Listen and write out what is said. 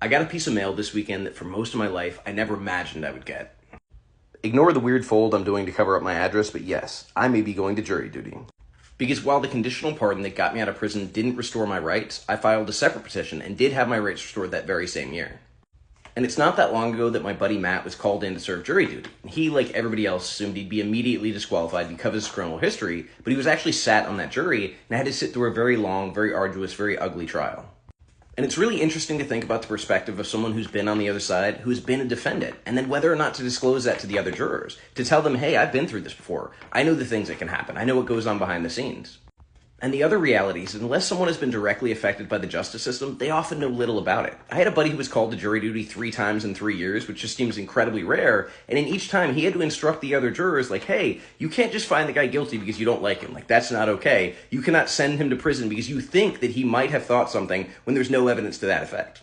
I got a piece of mail this weekend that for most of my life I never imagined I would get. Ignore the weird fold I'm doing to cover up my address, but yes, I may be going to jury duty. Because while the conditional pardon that got me out of prison didn't restore my rights, I filed a separate petition and did have my rights restored that very same year. And it's not that long ago that my buddy Matt was called in to serve jury duty. He, like everybody else, assumed he'd be immediately disqualified because of his criminal history, but he was actually sat on that jury and had to sit through a very long, very arduous, very ugly trial. And it's really interesting to think about the perspective of someone who's been on the other side, who's been a defendant, and then whether or not to disclose that to the other jurors, to tell them, hey, I've been through this before. I know the things that can happen. I know what goes on behind the scenes. And the other reality is, unless someone has been directly affected by the justice system, they often know little about it. I had a buddy who was called to jury duty 3 times in 3 years, which just seems incredibly rare, and in each time he had to instruct the other jurors, like, hey, you can't just find the guy guilty because you don't like him. Like, that's not okay. You cannot send him to prison because you think that he might have thought something when there's no evidence to that effect.